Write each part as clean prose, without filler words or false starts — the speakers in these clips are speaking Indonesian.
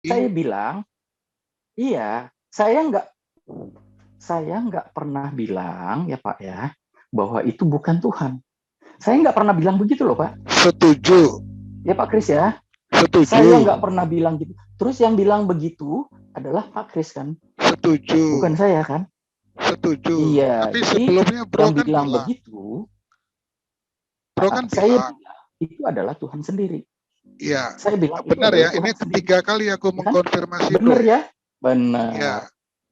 saya bilang, iya, saya nggak pernah bilang ya Pak ya, bahwa itu bukan Tuhan. Saya nggak pernah bilang begitu loh Pak. Setuju. Ya Pak Kris ya. Setuju. Saya nggak pernah bilang gitu. Terus yang bilang begitu adalah Pak Kris kan. Setuju. Bukan saya kan. Setuju. Iya. Tapi Jadi sebelumnya Bro yang kan bilang bilang. begitu, Bro kan saya bilang. bilang itu adalah Tuhan sendiri. Iya. Saya bilang Benar itu ya. adalah Ini Tuhan ketiga sendiri. kali aku mengkonfirmasi Benar Bro. ya? Benar. Iya.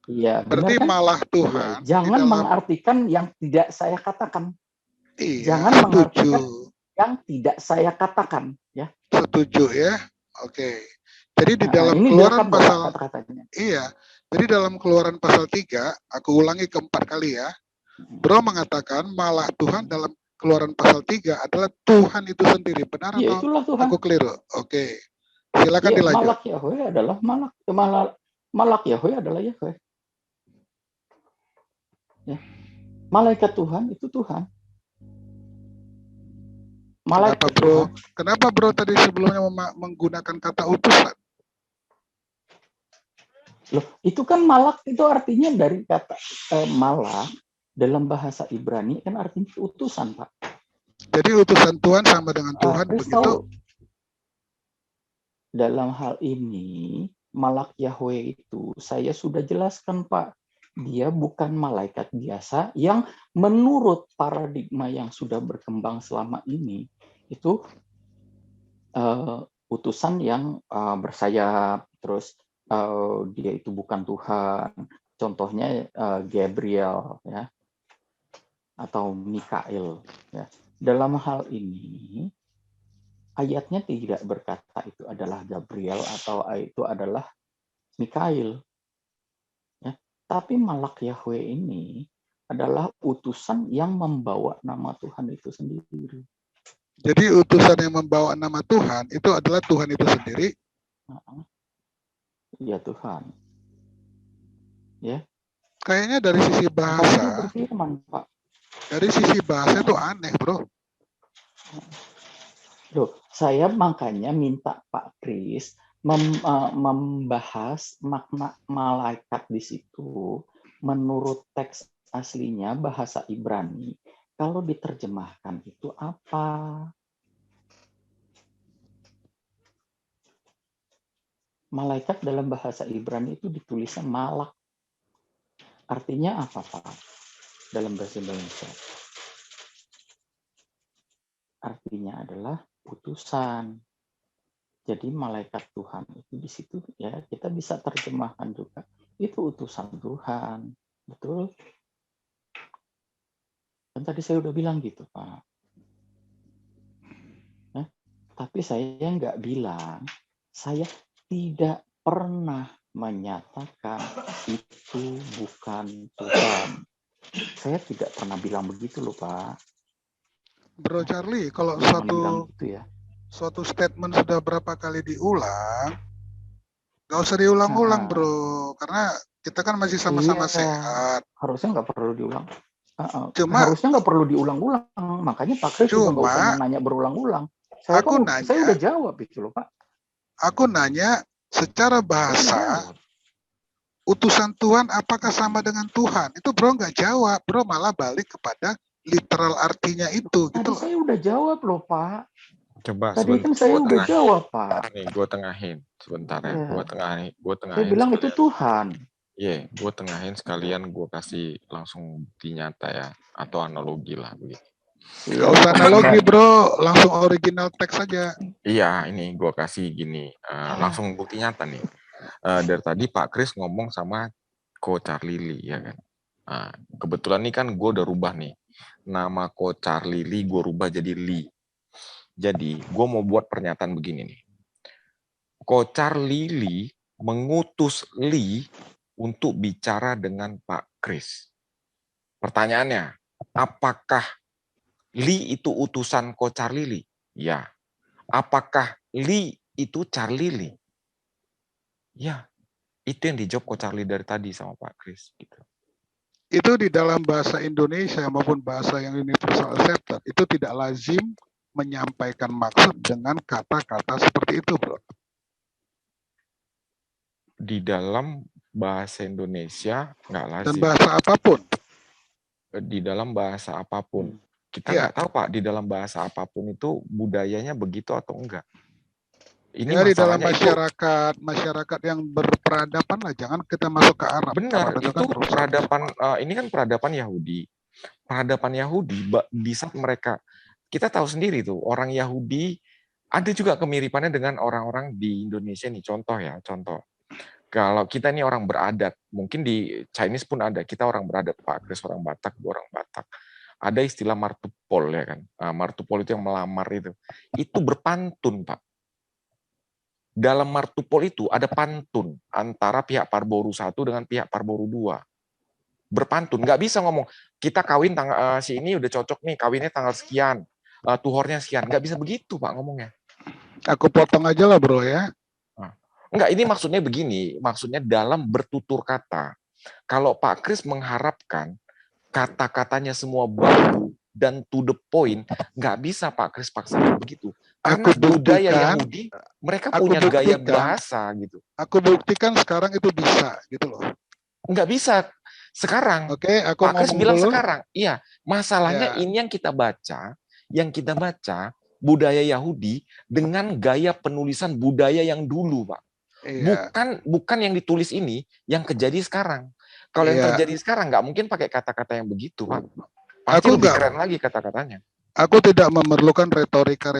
Iya, Berarti benar kan? malah Ya, Tuhan. jangan dalam... mengartikan yang tidak saya katakan. Iya, Jangan setuju. mengartikan yang tidak saya katakan. Ya. Setuju ya. Oke. Jadi di dalam Ini Keluaran direkam pasal Pak, kata-katanya. Iya. Jadi dalam Keluaran pasal 3, aku ulangi keempat kali ya. Bro mengatakan malah Tuhan dalam Keluaran pasal 3 adalah Tuhan itu sendiri. Benar Iya, atau itulah Tuhan. aku keliru? Oke. Silakan ya, dilanjut. Malak Yahweh adalah Malak Yahweh adalah Yahweh. Ya. Malaikat Tuhan itu Tuhan. Malaikat Tuhan. Kenapa bro tadi sebelumnya menggunakan kata utusan? Loh, itu kan malak itu artinya dari kata malak dalam bahasa Ibrani kan artinya utusan, Pak. Jadi utusan Tuhan sama dengan Tuhan begitu? Dalam hal ini, malak Yahweh itu saya sudah jelaskan, Pak. Dia bukan malaikat biasa yang menurut paradigma yang sudah berkembang selama ini, itu utusan yang bersayap, terus dia itu bukan Tuhan. Contohnya Gabriel, ya, atau Mikael. Ya. Dalam hal ini, ayatnya tidak berkata itu adalah Gabriel atau itu adalah Mikael. Ya. Tapi malak Yahweh ini adalah utusan yang membawa nama Tuhan itu sendiri. Jadi utusan yang membawa nama Tuhan itu adalah Tuhan itu sendiri? Iya Tuhan. Ya. Kayaknya dari sisi bahasa, berfirman, Pak. Dari sisi bahasa itu aneh, bro. Loh, saya makanya minta Pak Kris membahas makna malaikat di situ menurut teks aslinya bahasa Ibrani. Kalau diterjemahkan itu apa? Malaikat dalam bahasa Ibrani itu ditulisnya malak. Artinya apa, Pak? Dalam bahasa Indonesia. Artinya adalah utusan. Jadi malaikat Tuhan itu di situ ya kita bisa terjemahkan juga. Itu utusan Tuhan. Betul? Kan tadi saya udah bilang gitu, Pak. Tapi saya nggak bilang, saya tidak pernah menyatakan itu bukan Tuhan. Saya tidak pernah bilang begitu loh, Pak. Bro Charlie, kalau gitu ya. suatu statement sudah berapa kali diulang, nggak usah diulang-ulang, bro. Karena kita kan masih sama-sama sehat. Harusnya nggak perlu diulang. Harusnya nggak perlu diulang-ulang. Makanya Pak Kris juga nggak usah nanya berulang-ulang. Saya udah jawab itu loh, Pak. Aku nanya secara bahasa, utusan Tuhan apakah sama dengan Tuhan? Itu bro nggak jawab, bro malah balik kepada literal artinya itu. Tadi saya udah jawab loh, Pak. Coba tadi kan saya udah jawab, Pak. Nih, gue tengahin sebentar ya. Gue tengahin. Saya bilang sekalian. Itu Tuhan. Iya, gue tengahin sekalian gue kasih langsung bukti nyata ya, atau analogi lah begitu. Gak usah analogi bro, langsung original teks saja. Iya, ini gue kasih gini, langsung bukti nyata nih. Dari tadi Pak Kris ngomong sama Ko Charlie ya kan. Nah, kebetulan nih kan gue udah rubah nih. Nama Ko Charlie gue rubah jadi Lee. Jadi gue mau buat pernyataan begini nih. Ko Charlie mengutus Lee untuk bicara dengan Pak Kris. Pertanyaannya, apakah Lee itu utusan Ko Charlie? Ya. Apakah Lee itu Charlie Lee? Ya. Itu yang dijawab Ko Charlie dari tadi sama Pak Kris. Gitu. Itu di dalam bahasa Indonesia maupun bahasa yang universal accepted, itu tidak lazim menyampaikan maksud dengan kata-kata seperti itu, bro. di dalam bahasa Indonesia nggak Dan lazim. bahasa apapun. Di dalam bahasa apapun. Kita Iya. nggak tahu Pak, di dalam bahasa apapun itu budayanya begitu atau enggak. Ini Ya, di dalam masalahnya itu masyarakat yang berperadaban lah, jangan kita masuk ke Arab. benar, Arab itu kan rusak. peradaban, ini kan peradaban Yahudi. Peradaban Yahudi, di saat mereka, kita tahu sendiri tuh, orang Yahudi ada juga kemiripannya dengan orang-orang di Indonesia nih, contoh ya, contoh. Kalau kita nih orang beradat, mungkin di Chinese pun ada, kita orang beradat, Pak Kris orang Batak, gua orang Batak. Ada istilah martupol ya kan, martupol itu yang melamar itu berpantun Pak. Dalam martupol itu ada pantun antara pihak Parboru 1 dengan pihak Parboru 2. Berpantun, nggak bisa ngomong, kita kawin si ini udah cocok nih, kawinnya tanggal sekian, tuhornya sekian, nggak bisa begitu Pak ngomongnya. Aku potong aja lah bro ya. Enggak, ini maksudnya begini, maksudnya dalam bertutur kata, kalau Pak Kris mengharapkan kata-katanya semua baku dan to the point, nggak bisa Pak Kris paksakan begitu. Karena budaya Yahudi, mereka punya gaya bahasa gitu. Aku buktikan sekarang itu bisa gitu loh. Nggak bisa sekarang. Oke, aku Pak Kris bilang dulu. sekarang. Iya, masalahnya ini yang kita baca budaya Yahudi dengan gaya penulisan budaya yang dulu, Pak. Iya. Bukan yang ditulis ini yang terjadi sekarang. Kalau yang terjadi sekarang nggak mungkin pakai kata-kata yang begitu, Pak. Pasti lebih keren lagi kata-katanya. Aku tidak memerlukan retorika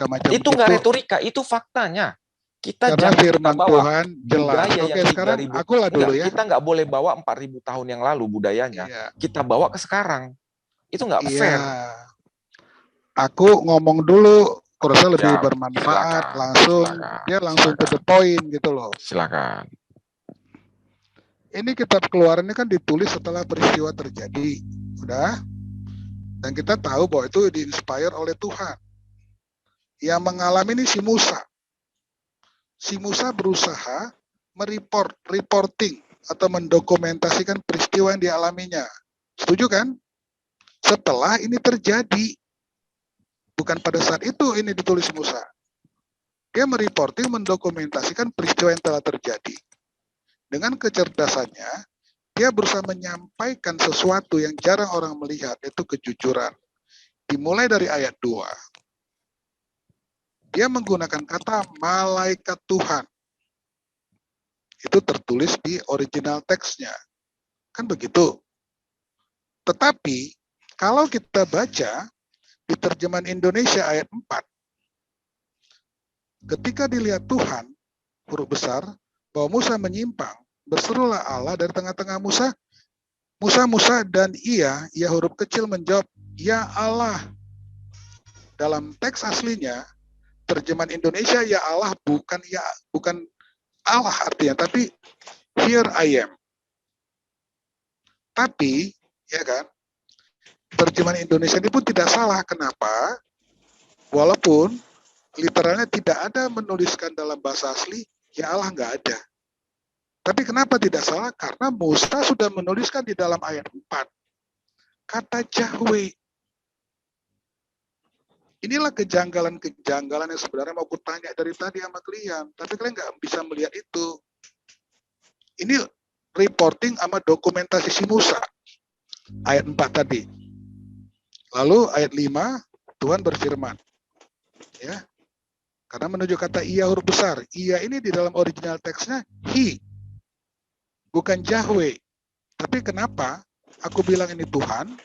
macam itu. Itu nggak retorika, itu faktanya. Kita karena firman Tuhan jelas. Oke, sekarang aku lah dulu ya. Kita nggak boleh bawa 4.000 tahun yang lalu budayanya. Iya. Kita bawa ke sekarang. Itu nggak fair. Aku ngomong dulu, kurasa lebih bermanfaat, langsung to the point gitu loh. Silakan. Ini kitab Keluaran ini kan ditulis setelah peristiwa terjadi, udah. Dan kita tahu bahwa itu diinspire oleh Tuhan. Yang mengalami ini si Musa. Si Musa berusaha reporting atau mendokumentasikan peristiwa yang dialaminya. Setuju kan? Setelah ini terjadi, bukan pada saat itu ini ditulis Musa. Dia mereporting, mendokumentasikan peristiwa yang telah terjadi. Dengan kecerdasannya, dia berusaha menyampaikan sesuatu yang jarang orang melihat, yaitu kejujuran. Dimulai dari ayat 2. Dia menggunakan kata malaikat Tuhan. Itu tertulis di original teksnya. Kan begitu. Tetapi, kalau kita baca di terjemahan Indonesia ayat 4, ketika dilihat Tuhan, huruf besar, bahwa Musa menyimpang, berserulah Allah dari tengah-tengah Musa, Musa, dan ia huruf kecil menjawab, ya Allah. Dalam teks aslinya, terjemahan Indonesia, ya Allah, bukan Allah artinya, tapi here I am. Tapi, ya kan, terjemahan Indonesia ini pun tidak salah. Kenapa? Walaupun literalnya tidak ada menuliskan dalam bahasa asli, ya Allah nggak ada. Tapi kenapa tidak salah? Karena Musa sudah menuliskan di dalam ayat 4. Kata Yahweh. Inilah kejanggalan-kejanggalan yang sebenarnya mau kutanya dari tadi sama kalian. Tapi kalian nggak bisa melihat itu. Ini reporting sama dokumentasi si Musa. Ayat 4 tadi. Lalu ayat 5, Tuhan berfirman. Ya. Karena menuju kata ia huruf besar. Ia ini di dalam original teksnya he. Bukan Yahweh. Tapi kenapa aku bilang ini Tuhan?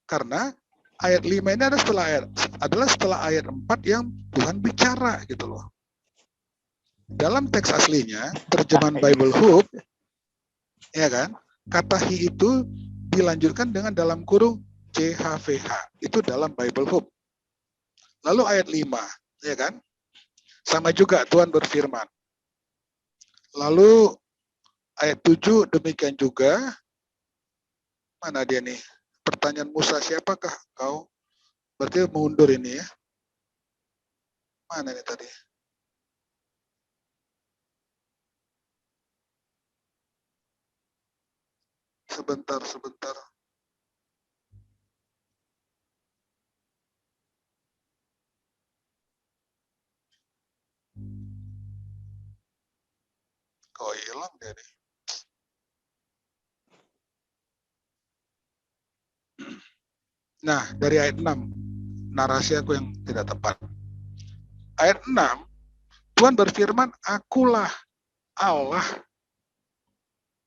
Karena ayat 5 ini adalah setelah ayat 4 yang Tuhan bicara gitu loh. Dalam teks aslinya, terjemahan Bible Hub, ya kan, kata he itu dilanjutkan dengan dalam kurung CHVH. Itu dalam Bible Hub. Lalu ayat 5, ya kan, sama juga Tuhan berfirman. Lalu ayat 7 demikian juga. Mana dia nih? Pertanyaan Musa, siapakah kau? Berarti mundur ini ya. Mana nih tadi? Sebentar. Oh, hilang dia nih. Nah, dari ayat 6, narasi aku yang tidak tepat. Ayat 6, Tuhan berfirman, akulah Allah.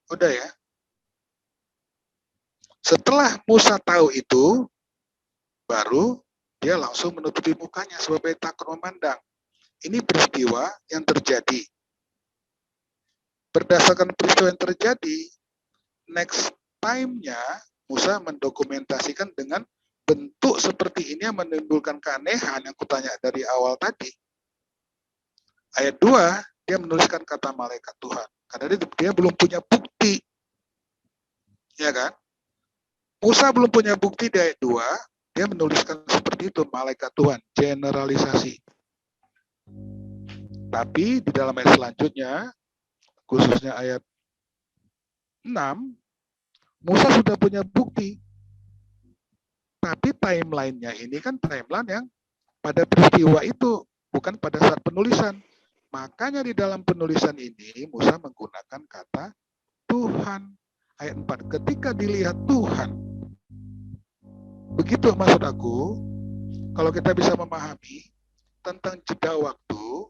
Udah ya. Setelah Musa tahu itu, baru dia langsung menutupi mukanya sebab dia takut memandang. Ini peristiwa yang terjadi. Berdasarkan peristiwa yang terjadi, next time-nya Musa mendokumentasikan dengan bentuk seperti ini yang menimbulkan keanehan yang kutanya dari awal tadi. Ayat 2, dia menuliskan kata malaikat Tuhan. Karena dia belum punya bukti. Ya kan? Musa belum punya bukti di ayat 2, dia menuliskan seperti itu, malaikat Tuhan, generalisasi. Tapi di dalam ayat selanjutnya, khususnya ayat 6, Musa sudah punya bukti. Tapi timeline-nya ini kan timeline yang pada peristiwa itu, bukan pada saat penulisan. Makanya di dalam penulisan ini, Musa menggunakan kata Tuhan. Ayat 4, ketika dilihat Tuhan. Begitu maksud aku, kalau kita bisa memahami tentang jeda waktu,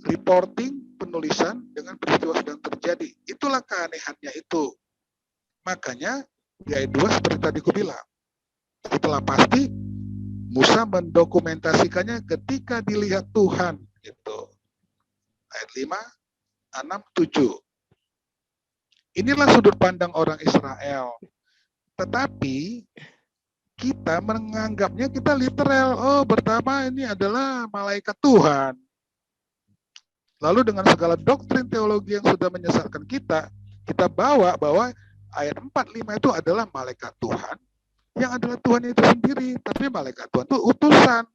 reporting, penulisan dengan peristiwa sedang terjadi. Itulah keanehannya itu. Makanya di ayat 2 seperti tadi aku bilang, setelah pasti Musa mendokumentasikannya ketika dilihat Tuhan. Gitu. Ayat 5, 6, 7. Inilah sudut pandang orang Israel. Tetapi kita menganggapnya kita literal. Oh, pertama ini adalah malaikat Tuhan. Lalu dengan segala doktrin teologi yang sudah menyesatkan kita bawa bahwa ayat 4, 5 itu adalah malaikat Tuhan, yang adalah Tuhan itu sendiri. Tapi malaikat Tuhan itu utusan.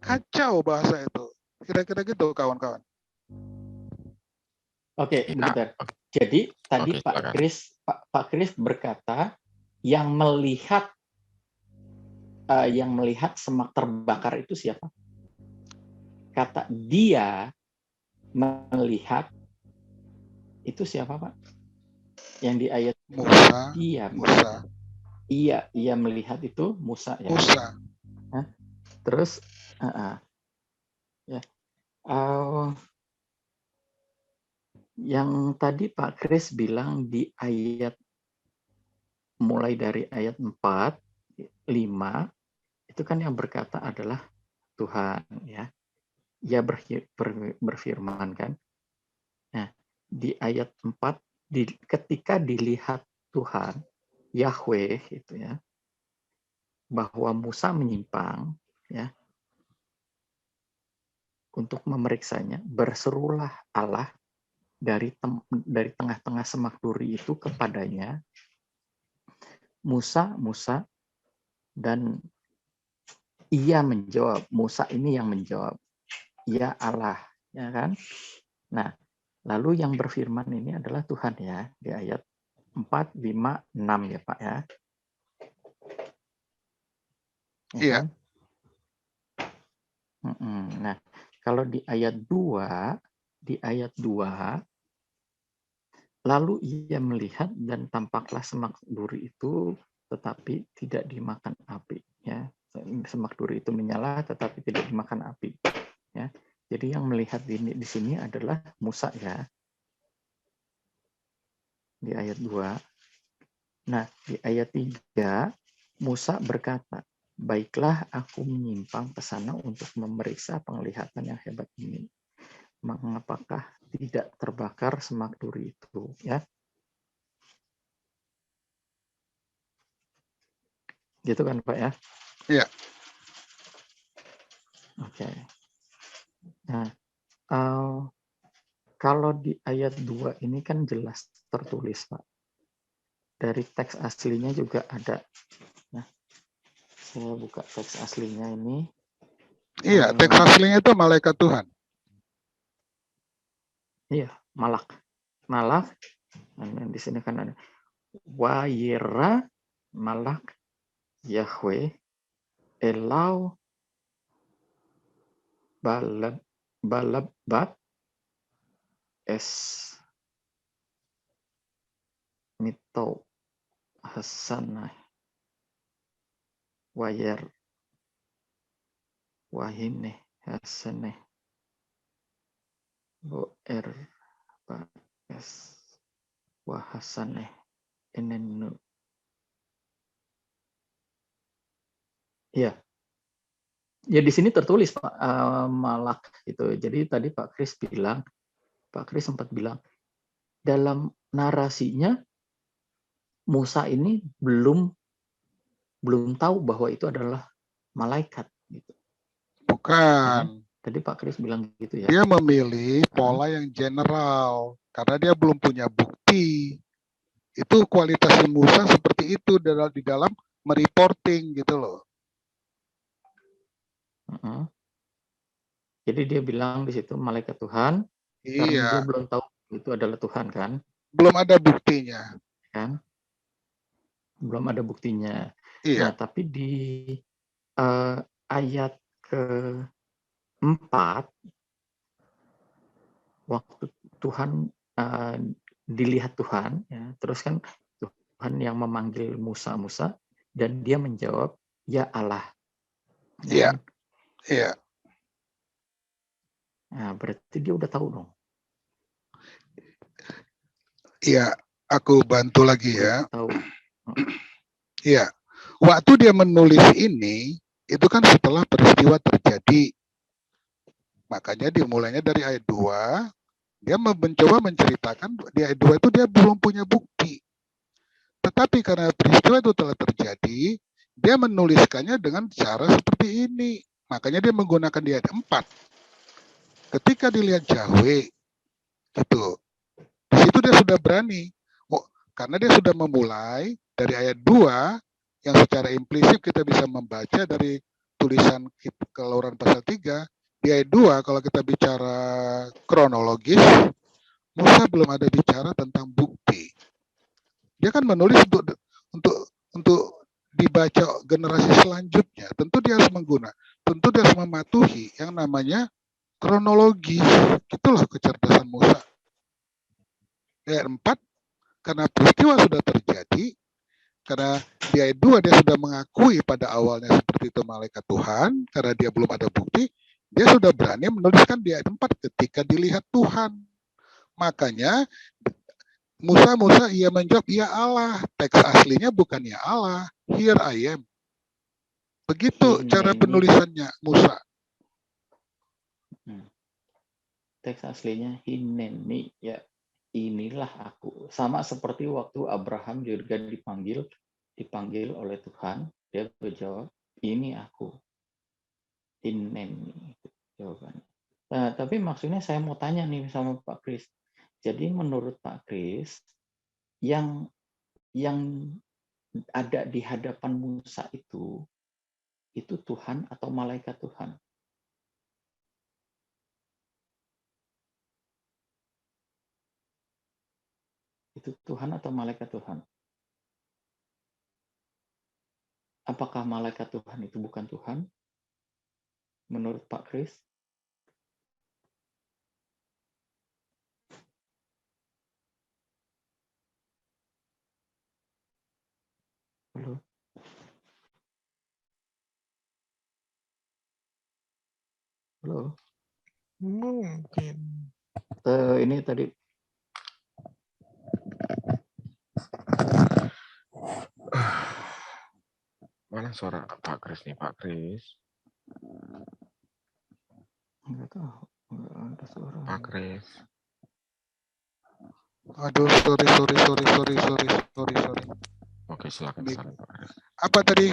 Kacau bahasa itu. Kira-kira gitu, kawan-kawan. Oke, bentar. Jadi tadi Pak Kris berkata yang melihat semak terbakar itu siapa? Kata dia melihat itu siapa, Pak? Yang di ayat Musa. Musa. Ia melihat itu Musa ya. Musa. Hah? Terus ya. Yang tadi Pak Kris bilang di ayat mulai dari ayat 4, 5 itu kan yang berkata adalah Tuhan ya. Ia berfirman kan. Nah, di ayat 4 ketika dilihat Tuhan Yahweh itu ya, bahwa Musa menyimpang ya, untuk memeriksanya, berserulah Allah dari tengah-tengah semak duri itu kepadanya, Musa, Musa, dan ia menjawab, Musa ini yang menjawab, ya Allah, ya kan? Nah, lalu yang berfirman ini adalah Tuhan ya, di ayat 4, 5, 6 ya Pak ya. Iya. Kan? Nah, kalau di ayat 2, lalu ia melihat dan tampaklah semak duri itu tetapi tidak dimakan api ya. Semak duri itu menyala tetapi tidak dimakan api ya. Jadi yang melihat di sini adalah Musa ya. Di ayat 2. Nah, di ayat 3 Musa berkata, "Baiklah aku menyimpang ke sana untuk memeriksa penglihatan yang hebat ini. Mengapakah tidak terbakar semak duri itu?" Ya. Gitu kan Pak ya? Iya. Oke. Nah, kalau di ayat 2 ini kan jelas tertulis Pak. Dari teks aslinya juga ada. Nah, saya buka teks aslinya ini. Iya, teks aslinya itu malaikat Tuhan. Iya, malak. Dan di sini kan ada Wayera malak Yahweh Elau balabat es mito hasanah wayar wahine hasaneh boer es wahasaneh enenu. Ya, ya di sini tertulis Pak Malak gitu. Jadi tadi Pak Kris sempat bilang dalam narasinya Musa ini belum tahu bahwa itu adalah malaikat gitu. Ya kan? Bukan. Tadi Pak Kris bilang gitu ya. Dia memilih pola yang general karena dia belum punya bukti. Itu kualitas Musa seperti itu di dalam mereporting gitu loh. Jadi dia bilang di situ malaikat Tuhan karena dia Iya, belum tahu itu adalah Tuhan kan? belum ada buktinya. Kan? Belum ada buktinya. Nah, Iya, tapi di ayat ke-4 waktu Tuhan dilihat Tuhan, ya, terus kan Tuhan yang memanggil Musa dan dia menjawab ya Allah. iya, Ya, iya. nah, berarti dia udah tahu dong. Iya, aku bantu lagi ya. Tahu. Iya, waktu dia menulis ini itu kan setelah peristiwa terjadi. Makanya dimulainya dari ayat 2, dia mencoba menceritakan di ayat 2 itu dia belum punya bukti. Tetapi karena peristiwa itu telah terjadi, dia menuliskannya dengan cara seperti ini. Makanya dia menggunakan di ayat 4. Ketika dilihat Yahweh, gitu. Di situ dia sudah berani. Oh, karena dia sudah memulai dari ayat 2, yang secara implisit kita bisa membaca dari tulisan Keluaran pasal 3, di ayat 2 kalau kita bicara kronologis, Musa belum ada bicara tentang bukti. Dia kan menulis untuk dibaca generasi selanjutnya. Tentu dia harus mematuhi yang namanya kronologi. Itulah kecerdasan Musa. Ayat 4, karena peristiwa sudah terjadi, karena di ayat 2 dia sudah mengakui pada awalnya seperti itu malaikat Tuhan, karena dia belum ada bukti, dia sudah berani menuliskan di ayat 4 ketika dilihat Tuhan. Makanya Musa ia menjawab, ya Allah. Teks aslinya bukan ya Allah, here I am. Begitu cara penulisannya Musa. Teks aslinya hineni, ya inilah aku. Sama seperti waktu Abraham juga dipanggil oleh Tuhan, dia berjawab, ini aku. Hineni, jawabannya. Nah, tapi maksudnya saya mau tanya nih sama Pak Kris. Jadi menurut Pak Kris, yang ada di hadapan Musa itu Tuhan atau malaikat Tuhan? Itu Tuhan atau malaikat Tuhan? Apakah malaikat Tuhan itu bukan Tuhan? Menurut Pak Kris? Halo? Halo? Mungkin. Ini tadi. Mana suara Pak Kris nih, Pak Kris? Enggak tahu. Enggak ada suara. Pak Kris. Aduh, sorry. Oke, silakan Pak Kris. Apa tadi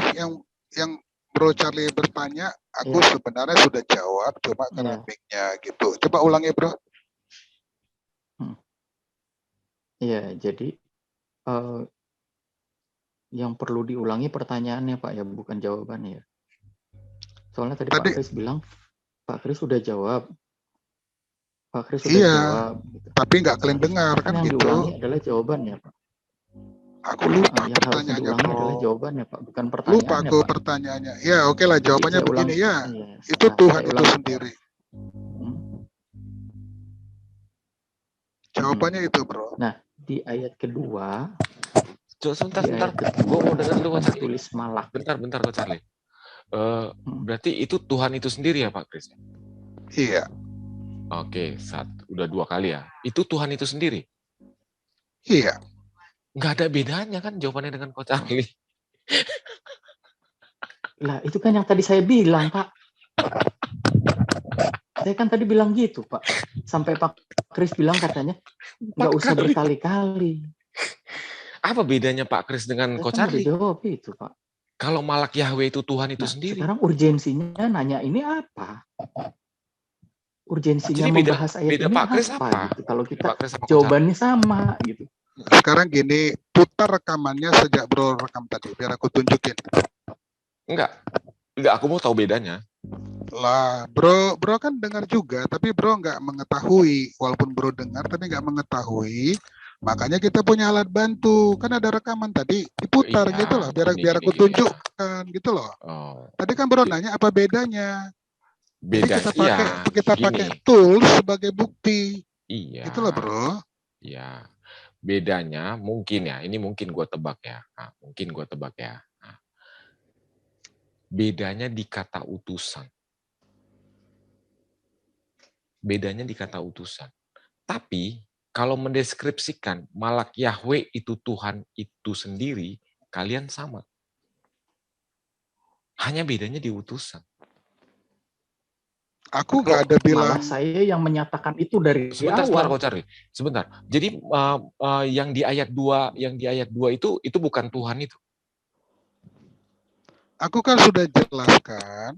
yang Bro Charlie bertanya, aku sebenarnya sudah jawab, cuma karena mic-nya gitu. Coba ulangi, Bro. Iya, jadi yang perlu diulangi pertanyaannya Pak ya, bukan jawabannya ya. Soalnya tadi Pak Kris bilang, Pak Kris sudah jawab. Pak Kris sudah jawab. Gitu. Tapi nggak kalian dengar kan yang gitu. Yang diulangi adalah jawabannya Pak. Aku lupa yang pertanyaannya, Bro. Adalah jawabannya Pak, bukan pertanyaannya. Lupa aku Pak. pertanyaannya. Ya oke lah, jawabannya begini ya. Yes. Itu Tuhan itu sendiri. Jawabannya itu, bro. Nah, di ayat kedua, Coba sebentar, di sebentar. ayat kedua Gue mau dengar dulu, Coach Charlie. tulis malak. Bentar, Coach Charlie. Berarti itu Tuhan itu sendiri ya, Pak Kris? Iya. Oke, udah 2 kali ya. Itu Tuhan itu sendiri? Iya. Nggak ada bedanya kan jawabannya dengan Coach Charlie. Lah, itu kan yang tadi saya bilang, Pak. Saya kan tadi bilang gitu, Pak. Sampai Pak Kris bilang katanya, nggak usah berkali-kali. Apa bedanya Pak Kris dengan Coach Saya kan udah Charlie? jawab itu, Pak. Kalau malak Yahweh itu Tuhan itu Nah, sendiri. sekarang urgensinya nanya ini apa? Urgensinya Jadi membahas ayat beda ini Pak Kris apa? apa? Gitu. Kalau kita Pak Kris sama Coach jawabannya sama, gitu. Sekarang gini, putar rekamannya sejak bro rekam tadi, biar aku tunjukin. Enggak, aku mau tahu bedanya. Lah, bro kan dengar juga, tapi bro nggak mengetahui. Walaupun bro dengar, tapi nggak mengetahui. Makanya kita punya alat bantu. Kan ada rekaman tadi, diputar Iya, gitu loh, biar aku gini. tunjukkan gitu loh. Oh. Tadi kan bro nanya apa bedanya. Beda, Jadi kita pakai tools sebagai bukti. Iya. Gitu loh bro. Iya. Bedanya mungkin ya, ini mungkin gue tebak ya. Bedanya di kata utusan. Tapi kalau mendeskripsikan malak Yahweh itu Tuhan itu sendiri, kalian sama. Hanya bedanya di utusan. Aku nggak ada bilang. Malah saya yang menyatakan itu dari Sebentar, awal. Kau cari. Sebentar. Jadi yang di ayat 2, itu bukan Tuhan itu. Aku kan sudah jelaskan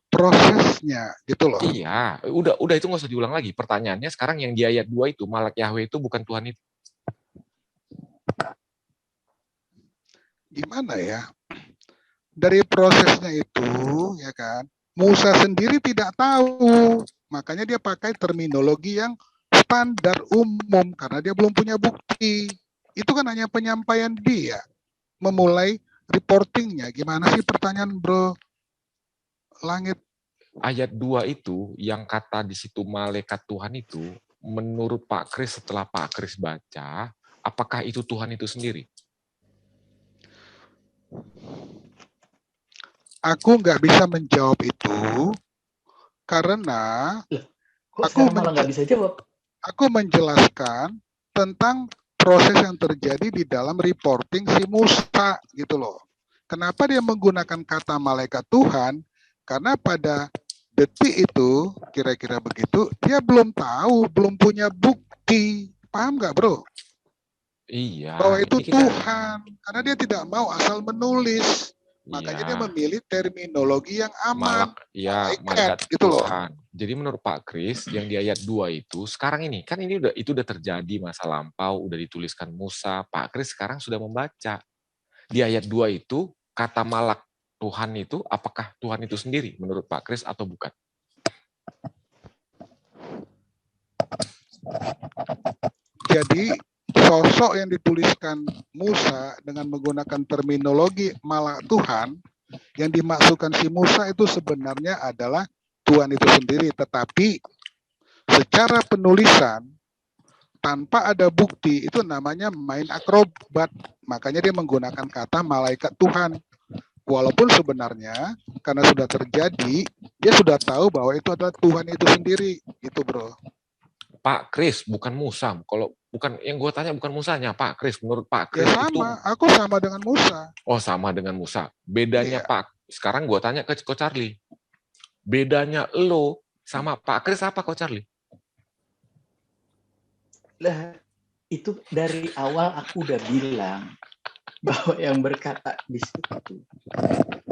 prosesnya gitu loh. Iya, udah itu nggak usah diulang lagi. Pertanyaannya sekarang yang di ayat 2 itu malak Yahweh itu bukan Tuhan itu. Gimana ya? Dari prosesnya itu, ya kan? Musa sendiri tidak tahu, makanya dia pakai terminologi yang standar umum karena dia belum punya bukti. Itu kan hanya penyampaian dia, memulai reportingnya. Gimana sih pertanyaan bro? Langit. Ayat 2 itu yang kata di situ malaikat Tuhan itu, menurut Pak Kris setelah Pak Kris baca, apakah itu Tuhan itu sendiri? Aku nggak bisa menjawab itu karena aku menjelaskan tentang proses yang terjadi di dalam reporting si Musa gitu loh. Kenapa dia menggunakan kata malaikat Tuhan? Karena pada detik itu kira-kira begitu dia belum tahu, belum punya bukti. Paham nggak bro? Iya. Bahwa itu Tuhan. Karena dia tidak mau asal menulis. Makanya dia memilih terminologi yang aman. Malaikat gitu loh. Jadi menurut Pak Kris yang di ayat 2 itu sekarang ini kan itu udah terjadi masa lampau, udah dituliskan Musa. Pak Kris sekarang sudah membaca. Di ayat 2 itu kata malak Tuhan itu apakah Tuhan itu sendiri menurut Pak Kris atau bukan? Jadi sosok yang dituliskan Musa dengan menggunakan terminologi malak Tuhan, yang dimaksudkan si Musa itu sebenarnya adalah Tuhan itu sendiri. Tetapi secara penulisan, tanpa ada bukti, itu namanya main akrobat. Makanya dia menggunakan kata malaikat Tuhan. Walaupun sebenarnya, karena sudah terjadi, dia sudah tahu bahwa itu adalah Tuhan itu sendiri. Gitu bro. Pak Kris, bukan Musa. Kalau bukan yang gue tanya bukan Musanya, Pak Kris. Menurut Pak Kris ya sama, aku sama dengan Musa. Oh, sama dengan Musa. Bedanya Pak, sekarang gue tanya ke Coach Charlie. Bedanya lo sama Pak Kris apa Coach Charlie? Lah, itu dari awal aku udah bilang bahwa yang berkata di situ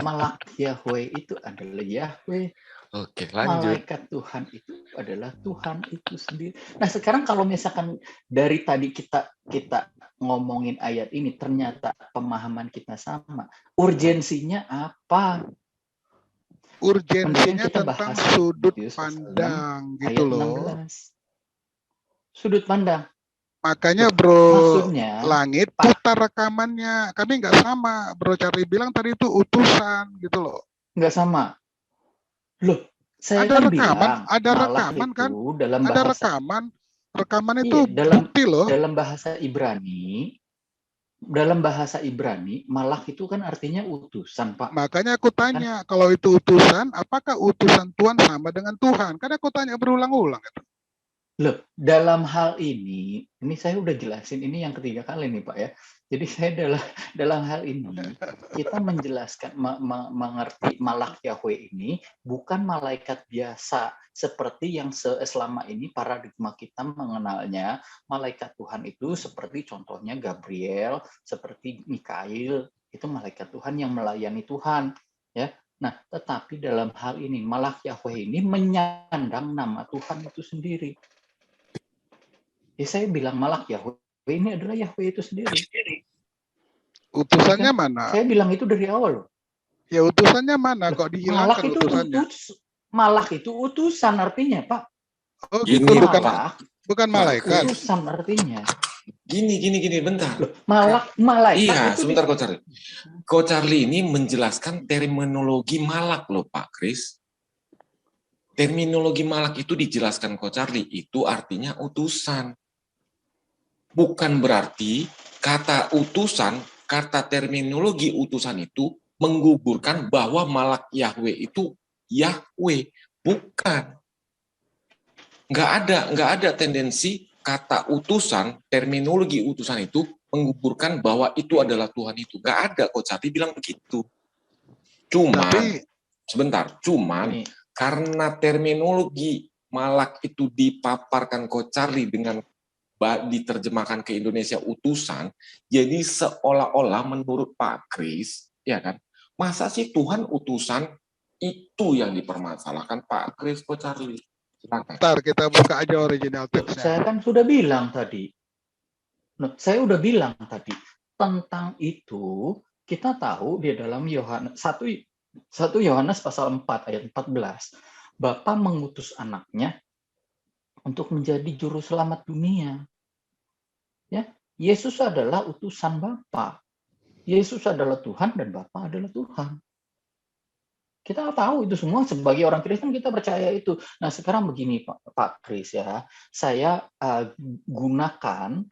malak Yahweh itu adalah Yahweh. Oke, lanjut. Malaikat Tuhan itu adalah Tuhan itu sendiri. Nah, sekarang kalau misalkan dari tadi kita ngomongin ayat ini, ternyata pemahaman kita sama. Urgensinya apa? Urgensinya tentang sudut pandang, gitu loh. 16. Sudut pandang. Makanya bro, maksudnya, Langit putar rekamannya. Kami nggak sama. Bro Charlie bilang tadi itu utusan, gitu loh. Nggak sama. Loh, saya ada kan rekaman, bilang, ada rekaman kan? Dalam ada bahasa, rekaman. Rekaman itu Iya, bukti loh. dalam bahasa Ibrani, malak itu kan artinya utusan, Pak. Makanya aku tanya, kalau itu utusan, apakah utusan Tuhan sama dengan Tuhan? Karena aku tanya berulang-ulang. Loh, dalam hal ini saya udah jelasin, ini yang ketiga kali nih Pak ya. Jadi saya dalam hal ini, kita menjelaskan, mengerti malak Yahweh ini bukan malaikat biasa, seperti yang selama ini paradigma kita mengenalnya. Malaikat Tuhan itu seperti contohnya Gabriel, seperti Mikail, itu malaikat Tuhan yang melayani Tuhan. Ya. Nah, tetapi dalam hal ini, malak Yahweh ini menyandang nama Tuhan itu sendiri. Ya saya bilang malak Yahweh ini adalah Yahweh itu sendiri. Utusannya mana? Saya bilang itu dari awal loh. Ya utusannya mana? Kok dihilangkan utusannya? Malak itu utusan artinya, Pak. Oh gitu, bukan malaikat. Utusan artinya. Gini, bentar. Loh, malaikat iya, itu sebentar Coach Charlie ini menjelaskan terminologi malak loh Pak Kris. Terminologi malak itu dijelaskan Coach Charlie, itu artinya utusan. Bukan berarti kata utusan, kata terminologi utusan itu menggugurkan bahwa malak Yahweh itu Yahweh. Bukan. Nggak ada tendensi kata utusan, terminologi utusan itu menggugurkan bahwa itu adalah Tuhan itu. Nggak ada, Coach Charlie bilang begitu. Cuman karena terminologi malak itu dipaparkan Coach Charlie dengan diterjemahkan ke Indonesia utusan, jadi seolah-olah menurut Pak Kris, ya kan, masa sih Tuhan utusan, itu yang dipermasalahkan Pak Kris, Coach Charlie. Silakan. Ntar kita buka aja original text-nya. Saya kan sudah bilang tadi. Tentang itu, kita tahu di dalam Yohanes 1 Yohanes pasal 4 ayat 14, Bapa mengutus anaknya untuk menjadi juru selamat dunia. Ya, Yesus adalah utusan Bapa. Yesus adalah Tuhan dan Bapa adalah Tuhan. Kita tahu itu semua, sebagai orang Kristen kita percaya itu. Nah, sekarang begini Pak Kris ya. Saya gunakan,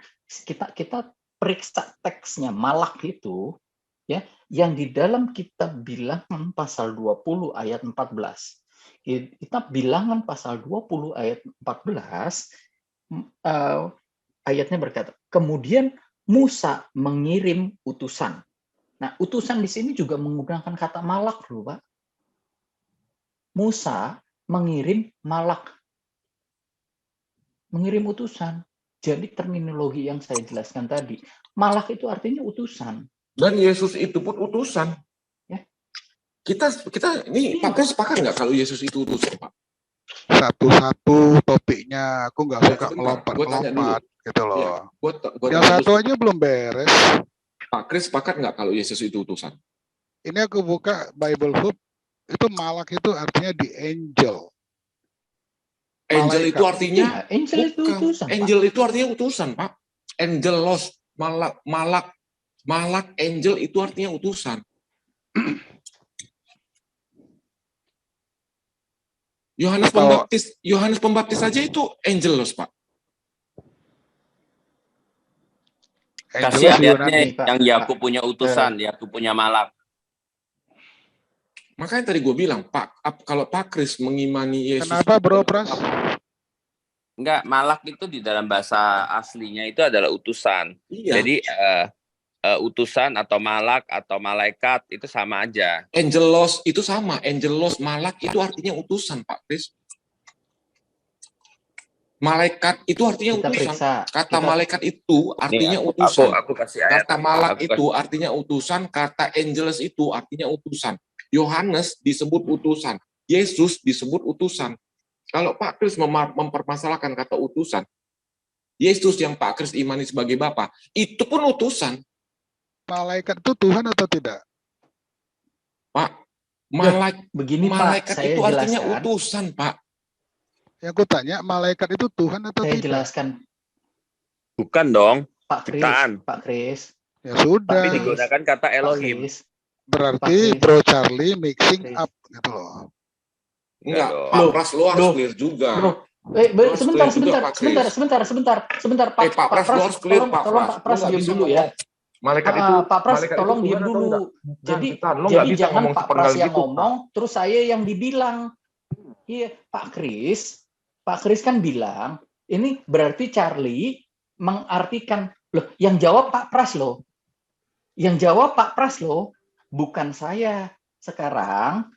kita periksa teksnya malak itu ya, yang di dalam kitab Bilangan pasal 20 ayat 14. Kitab Bilangan pasal 20 ayat 14 ayatnya berkata, kemudian Musa mengirim utusan. Nah, utusan di sini juga menggunakan kata malak loh, Pak. Musa mengirim malak. Mengirim utusan. Jadi terminologi yang saya jelaskan tadi, malak itu artinya utusan. Dan Yesus itu pun utusan. Ya. Kita ini pakai sepakat nggak kalau Yesus itu utusan, Pak? Satu-satu topiknya, aku nggak suka melompat-lompat gitu loh. Ya, yang satu aja belum beres. Pak Kris sepakat nggak kalau Yesus itu utusan? Ini aku buka Bible Hub, itu malak itu artinya the angel. Angel malaikat. Itu artinya ya, angel itu utusan. Angel Pak. Itu artinya utusan, Pak. Angelos, malak, angel itu artinya utusan. Yohanes Pembaptis saja itu angelos, Pak. Kasih ayatnya yang Yakub punya utusan, Yakub punya malak. Makanya tadi gue bilang, Pak, kalau Pak Kris mengimani Yesus. Kenapa bro, Pras? Enggak, malak itu di dalam bahasa aslinya itu adalah utusan. Iya. Jadi utusan atau malak atau malaikat itu sama aja. Angelos itu sama, angelos, malak itu artinya utusan, Pak Kris. Malaikat itu artinya utusan. Kata malaikat itu artinya utusan. Aku kasih ayat. Kata malak itu artinya utusan. Kata angelos itu artinya utusan. Yohanes disebut utusan. Yesus disebut utusan. Kalau Pak Kris mempermasalahkan kata utusan, Yesus yang Pak Kris imani sebagai Bapa, itu pun utusan. Malaikat itu Tuhan atau tidak? Pak, begini malaikat Pak, itu artinya utusan, Pak. Yang aku tanya, malaikat itu Tuhan atau tidak? Saya jelaskan. Bukan dong. Pak Kris. Ya sudah. Tapi digunakan kata Elohim. Berarti Bro Charlie mixing up gitu loh. Enggak, Pak Pras lo harus clear juga. Sebentar, Pak. Pak Pras, tolong Pak Pras diam dulu ya. Malaikat itu, Pak Pras, malaikat tolong itu diam Tuhan atau dulu. enggak? Jadi bisa jangan ngomong Pak sepenggal Pras yang gitu, ngomong, terus saya yang dibilang. Iya, Pak Kris kan bilang, ini berarti Charlie mengartikan, loh, yang jawab Pak Pras loh. Yang jawab Pak Pras loh, bukan saya. Sekarang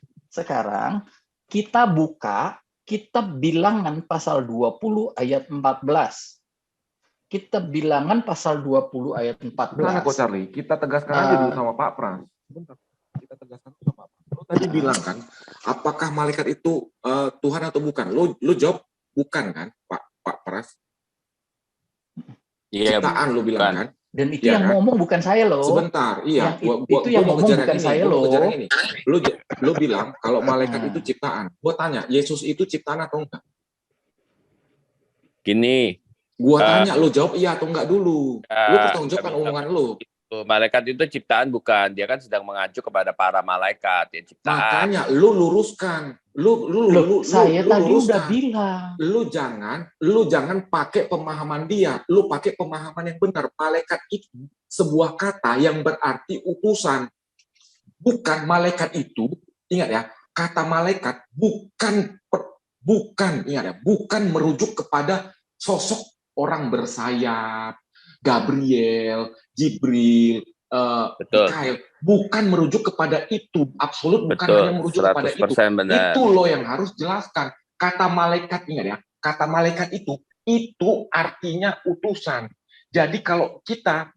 kita buka kitab Bilangan pasal 20 ayat 14. Kitab Bilangan pasal 20 ayat 14. Mana kok Charlie? Kita tegaskan aja dulu sama Pak Pras. Sebentar. Kita tegaskan dulu sama Pak Pras. Lo tadi bilang kan, apakah malaikat itu Tuhan atau bukan? Lo jawab bukan kan, Pak Pras? Iya, Ciptaan lo bilang kan? Dan itu ya yang kan? ngomong bukan saya loh. Sebentar, iya. Itu yang ngomong bukan saya loh. Lo bilang kalau malaikat itu ciptaan. Gua tanya, Yesus itu ciptaan atau enggak? Gini. Gua tanya, lo jawab iya atau enggak dulu. Lo pertanggungjawabkan omongan lo. Malaikat itu ciptaan bukan, dia kan sedang mengacu kepada para malaikat yang ciptaan. Makanya lu luruskan. Saya tadi luruskan. udah bilang. Lu jangan pakai pemahaman dia. Lu pakai pemahaman yang benar. Malaikat itu sebuah kata yang berarti utusan. Bukan malaikat itu, ingat ya, kata malaikat bukan merujuk kepada sosok orang bersayap, Gabriel, Jibril, Mikael, bukan merujuk kepada itu, absolut bukan hanya merujuk kepada itu. Benar. Itu lo yang harus jelaskan. Kata malaikat, ingat ya, kata malaikat itu artinya utusan. Jadi kalau kita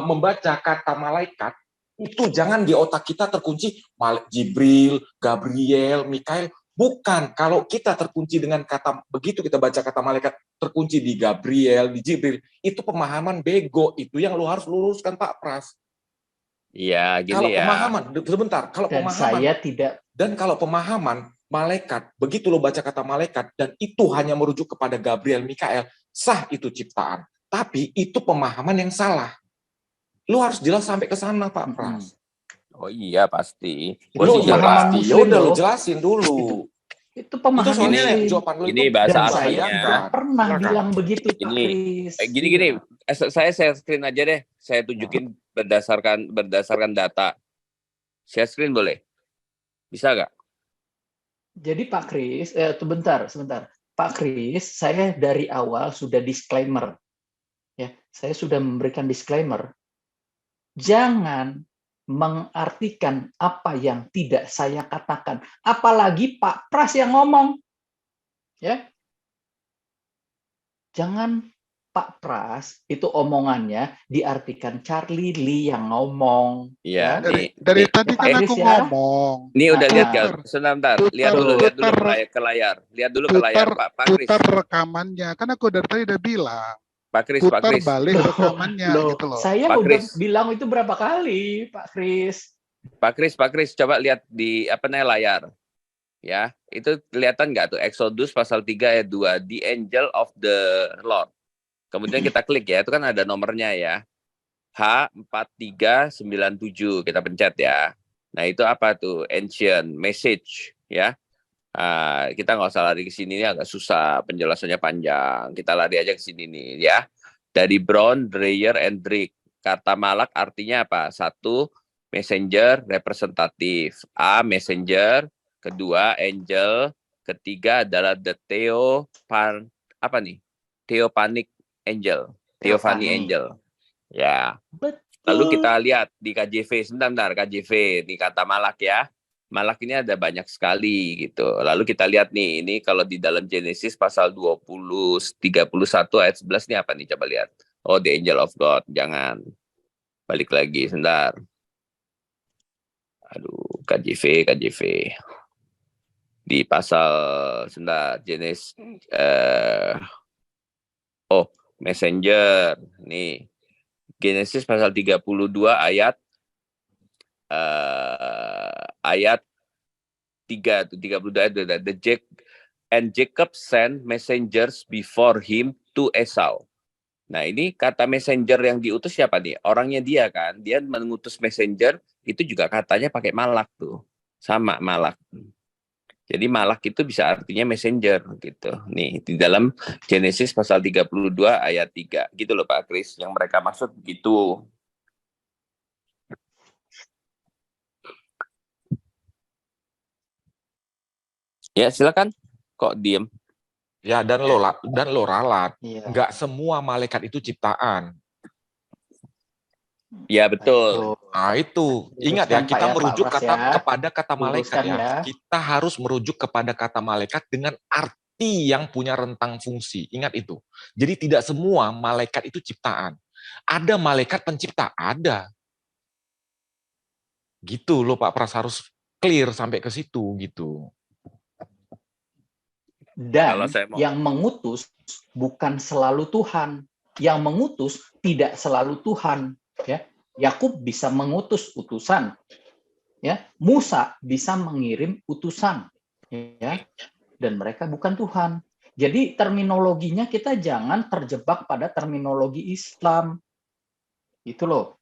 membaca kata malaikat, itu jangan di otak kita terkunci Jibril, Gabriel, Mikael. Bukan, kalau kita terkunci dengan kata, begitu kita baca kata malaikat, terkunci di Gabriel, di Jibril, itu pemahaman bego, itu yang lo harus luruskan Pak Pras. Iya, gini kalau ya. Pemahaman, sebentar, kalau dan pemahaman, saya tidak. Dan kalau pemahaman malaikat, begitu lo baca kata malaikat, dan itu hanya merujuk kepada Gabriel, Mikael, sah itu ciptaan. Tapi itu pemahaman yang salah. Lo harus jelas sampai ke sana Pak Pras. Oh iya pasti. Lo udah lo jelasin dulu. Itu pemahaman soalnya Muslim. jawaban lo ini itu bahasa dan aslinya. saya tidak pernah bilang begitu Pak Kris. Kris. Gini. Saya share screen aja deh. Saya tunjukin berdasarkan data. Share screen boleh? Bisa nggak? Jadi Pak Kris, sebentar. Pak Kris, saya dari awal sudah disclaimer. Ya, saya sudah memberikan disclaimer. Jangan mengartikan apa yang tidak saya katakan, apalagi Pak Pras yang ngomong, ya. Jangan Pak Pras itu omongannya diartikan Charlie Lee yang ngomong. Iya. Dari tadi kan aku ngomong. Ini udah lihat kan? Sebentar, lihat dulu ke layar. Lihat dulu ke layar Pak Kris. Putar rekamannya, kan aku dari tadi udah bilang. Pak Kris. Balik rekamannya gitu loh. Saya udah bilang itu berapa kali, Pak Kris. Pak Kris, coba lihat di layar. Ya, itu kelihatan nggak tuh Exodus pasal 3 ayat 2, the angel of the Lord. Kemudian kita klik ya, itu kan ada nomornya ya. H4397 kita pencet ya. Nah, itu apa tuh? Ancient message ya. Kita nggak usah lari ke sini, ini agak susah, penjelasannya panjang. Kita lari aja ke sini nih ya. Dari Brown, Dreyer, and Drake. Kata malak artinya apa? 1, messenger, representatif. A, messenger. Kedua, angel. Ketiga adalah the Theophanic angel. Theophany angel. Ya. Betul. Lalu kita lihat di KJV. Sebentar, KJV. Ini kata malak ya. Malak ini ada banyak sekali gitu. Lalu kita lihat nih, ini kalau di dalam Genesis pasal 31 ayat 11 ini apa nih? Coba lihat. Oh, the angel of God. Jangan. Balik lagi, sebentar. Aduh, KJV. Di pasal, sebentar, Genesis. Messenger. Nih. Genesis pasal 32 ayat 3 tuh 32 ayat and Jacob sent messengers before him to Esau. Nah, ini kata messenger yang diutus siapa nih? Orangnya dia kan. Dia mengutus messenger itu juga katanya pakai malak tuh. Sama malak. Jadi malak itu bisa artinya messenger gitu. Nih di dalam Genesis pasal 32 ayat 3 gitu loh Pak Kris, yang mereka maksud begitu. Ya silakan. Kok diem? Ya, dan lo ralat. Iya. Nggak semua malaikat itu ciptaan. Ya betul. Nah, itu. Ingat ya, Luruskan, kita Pak, ya, merujuk Pak Pras, ya. kepada kata malaikat Luruskan, ya. Kita harus merujuk kepada kata malaikat dengan arti yang punya rentang fungsi. Ingat itu. Jadi tidak semua malaikat itu ciptaan. Ada malaikat pencipta, ada. Gitu loh Pak Pras, harus clear sampai ke situ gitu. Dan Kalau saya mau- yang mengutus bukan selalu Tuhan. Yang mengutus tidak selalu Tuhan. Ya, Yakub bisa mengutus utusan. Ya, Musa bisa mengirim utusan. Ya, dan mereka bukan Tuhan. Jadi terminologinya kita jangan terjebak pada terminologi Islam. Itu loh.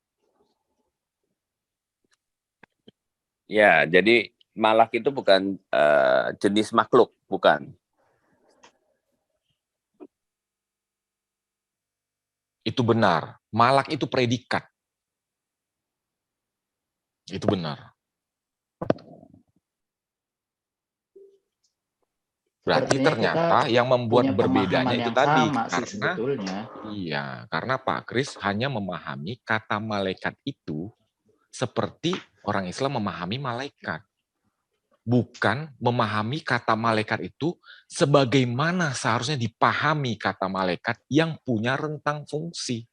Ya, jadi malak itu bukan jenis makhluk, bukan. Itu benar. Malak itu predikat. Itu benar. Berarti Sepertinya ternyata kita yang membuat punya berbedanya pemahaman itu yang tadi sama sih karena sebetulnya. iya, karena Pak Kris hanya memahami kata malaikat itu seperti orang Islam memahami malaikat. Bukan memahami kata malaikat itu sebagaimana seharusnya dipahami kata malaikat yang punya rentang fungsi.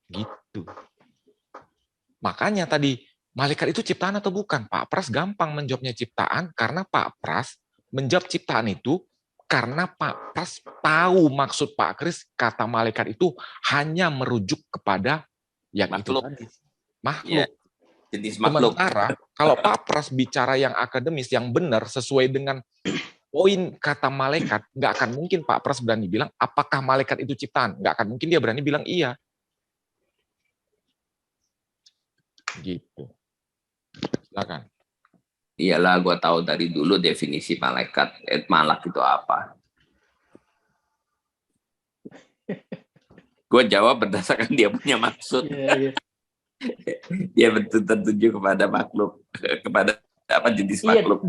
Gitu. Makanya tadi, malaikat itu ciptaan atau bukan? Pak Pras gampang menjawabnya ciptaan karena Pak Pras menjawab ciptaan itu karena Pak Pras tahu maksud Pak Kris kata malaikat itu hanya merujuk kepada yang Makhluk. itu tadi. Makhluk. Ya, jenis makhluk. Sementara kalau Pak Pras bicara yang akademis, yang benar, sesuai dengan poin kata malaikat, nggak akan mungkin Pak Pras berani bilang, apakah malaikat itu ciptaan? Nggak akan mungkin dia berani bilang iya. Gitu. Silakan. Iyalah, gue tahu dari dulu definisi malaikat, malak itu apa. Gue jawab berdasarkan dia punya maksud. Iya. Dia betul tertuju kepada makhluk, kepada apa jenis Iya, makhluk.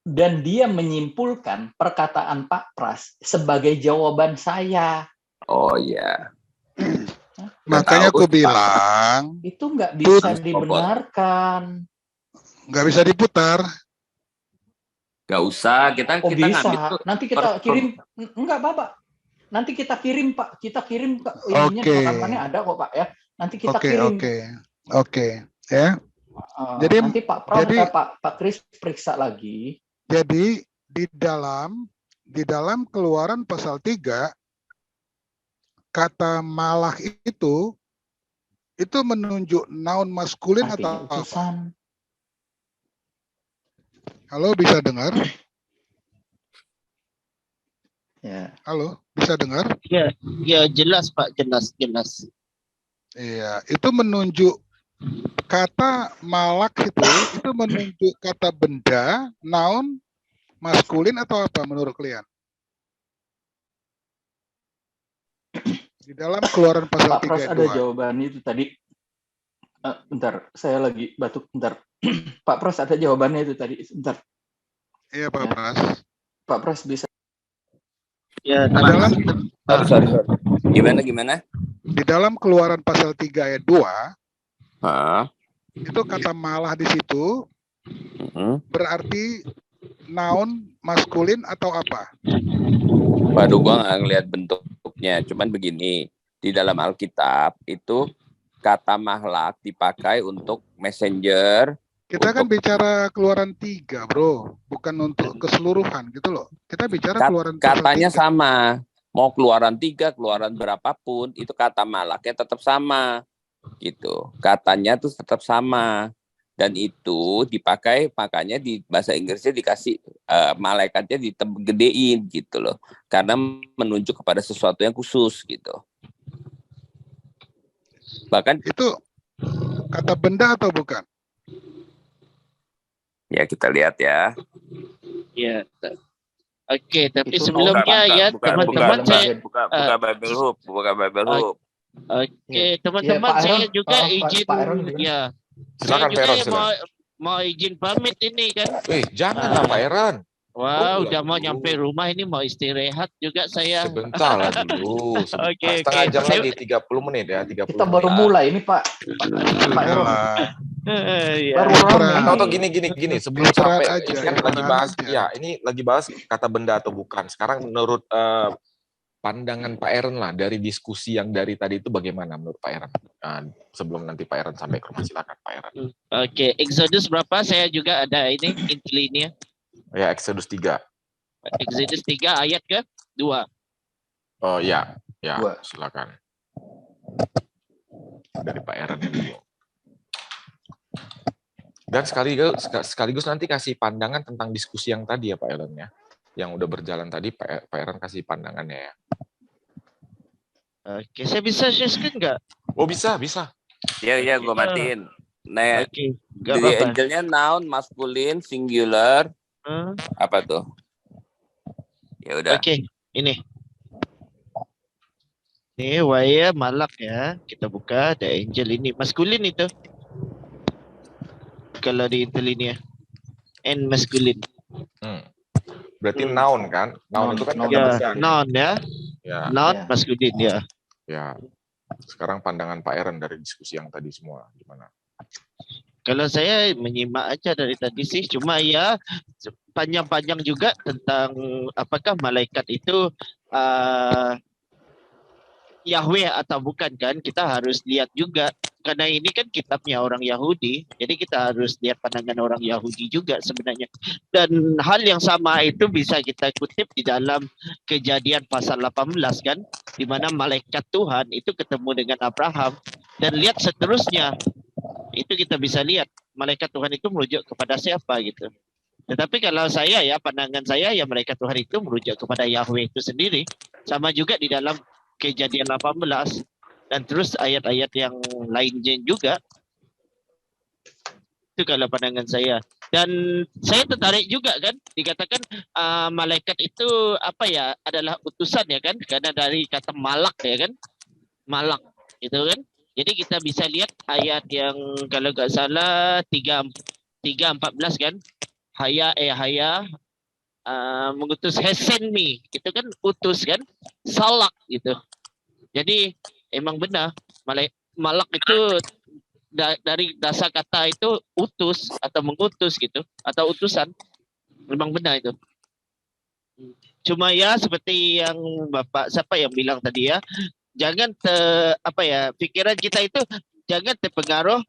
dan dia menyimpulkan perkataan Pak Pras sebagai jawaban saya. Oh iya. Makanya Tahu, aku bilang Itu nggak bisa Put. dibenarkan. nggak bisa diputar. Gak usah, kita Oh bisa. ngambil. Nanti kita kirim. Enggak Bapak. Nanti kita kirim Pak. Kita kirim ke ininya Oke. rekamannya ada kok Pak ya. Nanti kita Oke, kirim. oke, ya. Jadi Nanti Pak Pras, Pak Kris periksa lagi. Jadi di dalam Keluaran pasal 3 kata malah itu menunjuk noun maskulin Artinya atau apa? utusan. Halo, bisa dengar? Ya. Halo, bisa dengar? Ya jelas Pak, jelas. Iya, itu menunjuk kata malak itu menunjuk kata benda, noun, maskulin atau apa menurut kalian? Di dalam Keluaran pasal Pak Pras 3 ada jawabannya itu tadi. Bentar, saya lagi batuk. Bentar. Pak Pras ada jawabannya itu tadi. Bentar. Iya, Pak Pras. Pak Pras bisa. Ya, Di dalam Sorry. Gimana? Di dalam Keluaran pasal 3 ayat 2 Hah? itu kata malah di situ berarti noun maskulin atau apa? Waduh, gua nggak ngelihat bentuknya. Cuman begini, di dalam Alkitab itu kata mahlak dipakai untuk messenger. Kita kan bicara Keluaran 3, bro, bukan untuk keseluruhan gitu loh. Kita bicara Keluaran pasal 3. Katanya sama. Mau Keluaran 3, Keluaran berapapun, itu kata malaknya tetap sama. Gitu. Katanya tuh tetap sama. Dan itu dipakai, makanya di bahasa Inggrisnya dikasih malaikatnya gedein gitu loh. Karena menunjuk kepada sesuatu yang khusus gitu. Bahkan itu kata benda atau bukan? Ya, kita lihat ya. Ya. Oke, tapi Itu sebelumnya ya teman-teman saya buka Bible Hub, buka Bible Hub. Oke, Iya. teman-teman Iya, Pak saya Aaron. juga izin Pak Aaron gimana? ya. Silakan, Saya juga Pak Aaron, ya silakan. mau izin pamit ini kan. Janganlah Pak Aaron. Wah, Tunggulah udah mau dulu. nyampe rumah ini mau istirahat juga saya. Sebentar lah dulu. Oke, Setengah jam Saya- lagi, 30 menit ya. 30 Kita menit. baru mulai ini Pak Aaron. ya. Baru Istirahat. Atau gini, sebelum Istirahat sampai aja, ini kan lagi istirahat bahas, aja. ya ini lagi bahas kata benda atau bukan. Sekarang menurut pandangan Pak Aaron lah dari diskusi yang dari tadi itu bagaimana menurut Pak Aaron? Sebelum nanti Pak Aaron sampai ke rumah, silakan Pak Aaron. Oke, Exodus berapa? Saya juga ada ini intinya. Ya, Exodus 3. Exodus 3 ayat ke 2. Oh ya, Dua. silakan. Dari Pak Aaron dulu. Dan sekaligus nanti kasih pandangan tentang diskusi yang tadi ya Pak Aaron ya. Yang udah berjalan tadi Pak Aaron kasih pandangannya ya. Oke, saya bisa share screen nggak? Oh bisa. Ya, gue matiin. Nah, Oke, nggak jadi apa-apa. angelnya noun, maskulin, singular, apa tuh? Ya udah. Oke, ini. Ini waya malak ya. Kita buka the angel ini maskulin itu. Kalau di intellinia. And maskulin. Berarti noun kan? Noun itu kan kata Ya, benda. noun ya. Ya. Noun Ya. maskulin ya. Ya. Sekarang pandangan Pak Aaron dari diskusi yang tadi semua gimana? Kalau saya menyimak aja dari tadi sih, cuma ya panjang-panjang juga tentang apakah malaikat itu Yahweh atau bukan kan? Kita harus lihat juga karena ini kan kitabnya orang Yahudi, jadi kita harus lihat pandangan orang Yahudi juga sebenarnya. Dan hal yang sama itu bisa kita kutip di dalam Kejadian pasal 18 kan, di mana malaikat Tuhan itu ketemu dengan Abraham dan lihat seterusnya. Itu kita bisa lihat malaikat Tuhan itu merujuk kepada siapa gitu. Tetapi kalau saya ya pandangan saya ya malaikat Tuhan itu merujuk kepada Yahweh itu sendiri. Sama juga di dalam Kejadian 18 dan terus ayat-ayat yang lainnya juga. Itu kalau pandangan saya. Dan saya tertarik juga kan dikatakan malaikat itu apa ya adalah utusan ya kan, karena dari kata malak ya kan, malak itu kan. Jadi kita bisa lihat ayat yang kalau nggak salah 3:14 kan, haya mengutus Hesenmi, itu kan utus kan, salak gitu. Jadi emang benar malak itu dari dasar kata itu utus atau mengutus gitu atau utusan, memang benar itu. Cuma ya seperti yang Bapak siapa yang bilang tadi ya, jangan pikiran kita itu jangan terpengaruh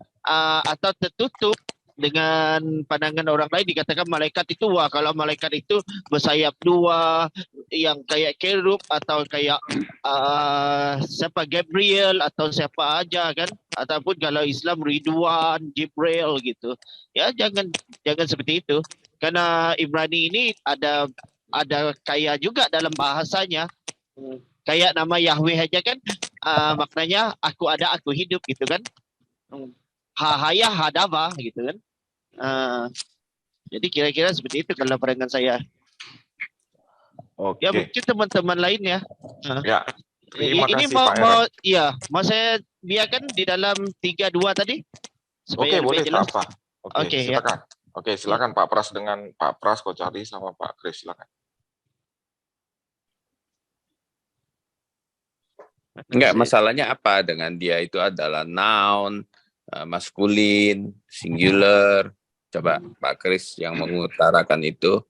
atau tertutup dengan pandangan orang lain. Dikatakan malaikat itu wah, kalau malaikat itu bersayap dua yang kayak kerub atau kayak siapa Gabriel atau siapa aja kan, ataupun kalau Islam Ridwan, Jibril gitu. Ya jangan seperti itu. Karena Ibrani ini ada kayak juga dalam bahasanya. Kayak nama Yahweh aja kan maknanya aku ada, aku hidup gitu kan. Hahaya hadava gitu kan. Jadi kira-kira seperti itu kalau pandangan saya. Oke. Ya mungkin teman-teman lain ya. Ya. Terima Ini kasih Pak Aaron. mau saya biarkan di dalam 3:2 tadi. Oke, boleh jelas. Pak. Oke, ya. silakan. Oke, silakan Pak Pras dengan Pak Pras, Coach Charlie sama Pak Chris, silakan. Enggak, masalahnya apa dengan dia itu adalah noun, maskulin, singular. Coba Pak Chris yang mengutarakan itu.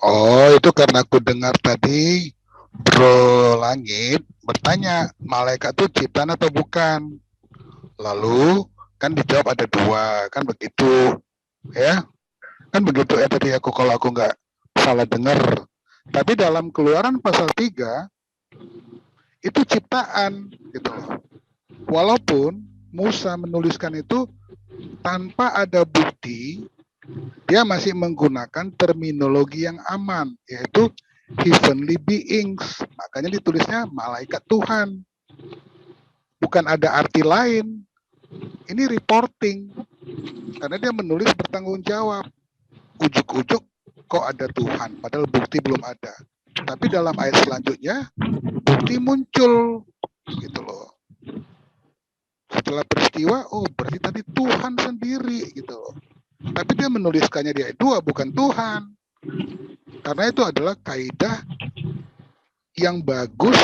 Oh, itu karena aku dengar tadi Bro Langit bertanya, malaikat itu ciptaan atau bukan? Lalu kan dijawab ada dua, kan begitu ya? Kan begitu ya tadi kalau aku nggak salah dengar. Tapi dalam Keluaran pasal 3 itu ciptaan gitu loh. Walaupun Musa menuliskan itu tanpa ada bukti, dia masih menggunakan terminologi yang aman, yaitu heavenly beings. Makanya ditulisnya malaikat Tuhan. Bukan ada arti lain. Ini reporting. Karena dia menulis bertanggung jawab. Ujuk-ujuk kok ada Tuhan, padahal bukti belum ada. Tapi dalam ayat selanjutnya, bukti muncul, gitu loh. Setelah peristiwa, oh berarti tadi Tuhan sendiri, gitu loh. Tapi dia menuliskannya di ayat 2, bukan Tuhan. Karena itu adalah kaidah yang bagus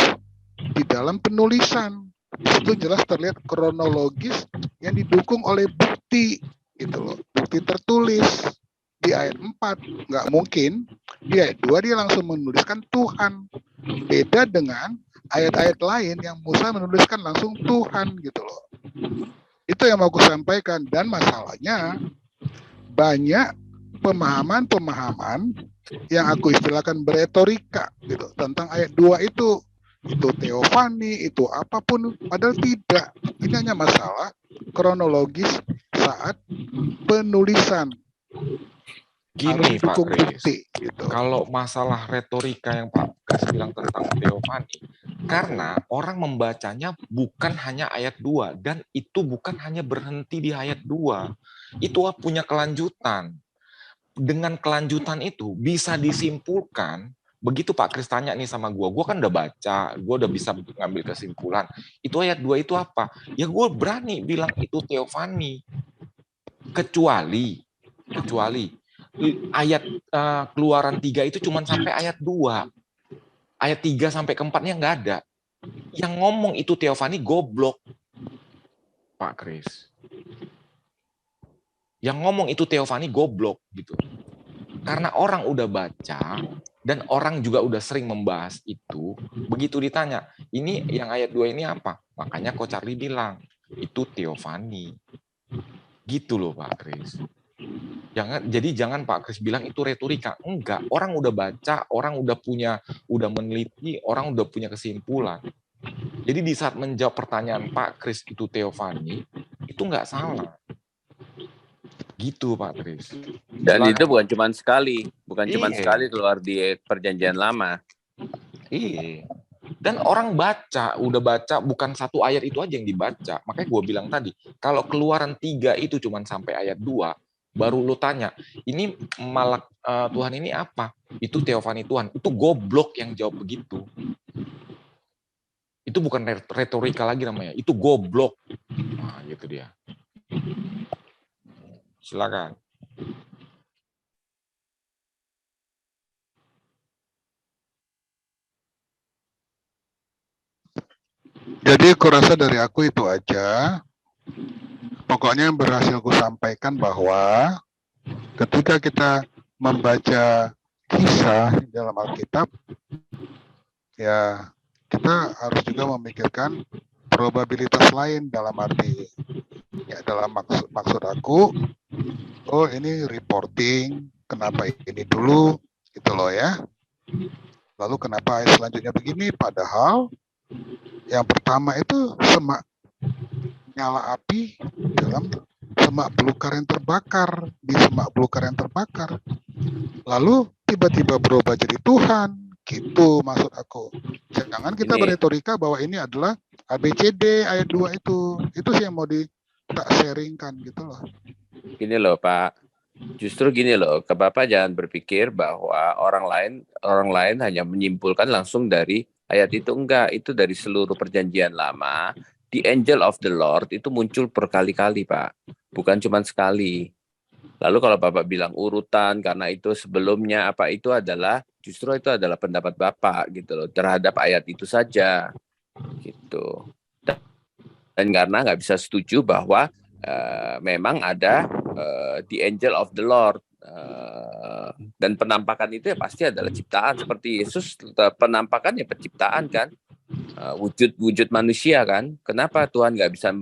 di dalam penulisan. Di situ jelas terlihat kronologis yang didukung oleh bukti, gitu loh. Bukti tertulis di ayat 4. Nggak mungkin di ayat 2 dia langsung menuliskan Tuhan. Beda dengan ayat-ayat lain yang Musa menuliskan langsung Tuhan, gitu loh. Itu yang mau aku sampaikan. Dan masalahnya banyak pemahaman-pemahaman yang aku istilahkan beretorika gitu tentang ayat 2 itu teofani, itu apapun, padahal tidak. Ini hanya masalah kronologis saat penulisan. Harus Gini Pak didukung Kris, bukti gitu. kalau masalah retorika yang Pak Kris bilang tentang teofani, karena orang membacanya bukan hanya ayat 2, dan itu bukan hanya berhenti di ayat 2. Itu punya kelanjutan. Dengan kelanjutan itu bisa disimpulkan, begitu Pak Kris tanya nih sama gue kan udah baca, gue udah bisa ngambil kesimpulan. Itu ayat 2 itu apa? Ya gue berani bilang itu teofani. Kecuali ayat Keluaran 3 itu cuma sampai ayat 2. Ayat 3 sampai ke 4-nya nggak ada. Yang ngomong itu teofani goblok, Pak Kris. Yang ngomong itu teofani goblok gitu. Karena orang udah baca dan orang juga udah sering membahas itu, begitu ditanya, ini yang ayat 2 ini apa? Makanya Ko Charlie bilang, itu teofani. Gitu loh Pak Kris. Jangan Pak Kris bilang itu retorika. Enggak, orang udah baca, orang udah meneliti, orang udah punya kesimpulan. Jadi di saat menjawab pertanyaan Pak Kris itu teofani, itu nggak salah. Gitu Pak Kris. Dan Silakan. itu bukan cuma sekali, Iya. sekali keluar di Perjanjian Lama. Iya. Dan orang udah baca, bukan satu ayat itu aja yang dibaca. Makanya gue bilang tadi, kalau Keluaran 3 itu cuma sampai ayat 2, baru lu tanya, ini malak Tuhan ini apa? Itu teofani Tuhan. Itu goblok yang jawab begitu. Itu bukan retorika lagi namanya, itu goblok. Nah, gitu dia. Silakan. Jadi aku rasa dari aku itu aja. Pokoknya yang berhasil aku sampaikan bahwa ketika kita membaca kisah di dalam Alkitab, ya kita harus juga memikirkan probabilitas lain dalam arti, ya dalam maksud aku, oh ini reporting, kenapa ini dulu, gitu loh ya. Lalu kenapa ayat selanjutnya begini, padahal yang pertama itu semak nyala api dalam semak belukar yang terbakar, di semak belukar yang terbakar. Lalu tiba-tiba berubah jadi Tuhan, gitu maksud aku. Jangan kita beretorika bahwa ini adalah ABCD ayat 2 itu sih yang mau tak sharingkan gitu loh. Gini loh Pak, justru gini loh, ke Bapak jangan berpikir bahwa orang lain hanya menyimpulkan langsung dari ayat itu. Enggak, itu dari seluruh Perjanjian Lama. The angel of the Lord itu muncul berkali-kali Pak, bukan cuma sekali. Lalu kalau Bapak bilang urutan karena itu sebelumnya apa, itu adalah justru itu adalah pendapat Bapak gitu loh terhadap ayat itu saja gitu. Dan karena nggak bisa setuju bahwa memang ada the angel of the Lord, dan penampakan itu ya pasti adalah ciptaan seperti Yesus. Penampakannya penciptaan kan, wujud manusia kan. Kenapa Tuhan nggak bisa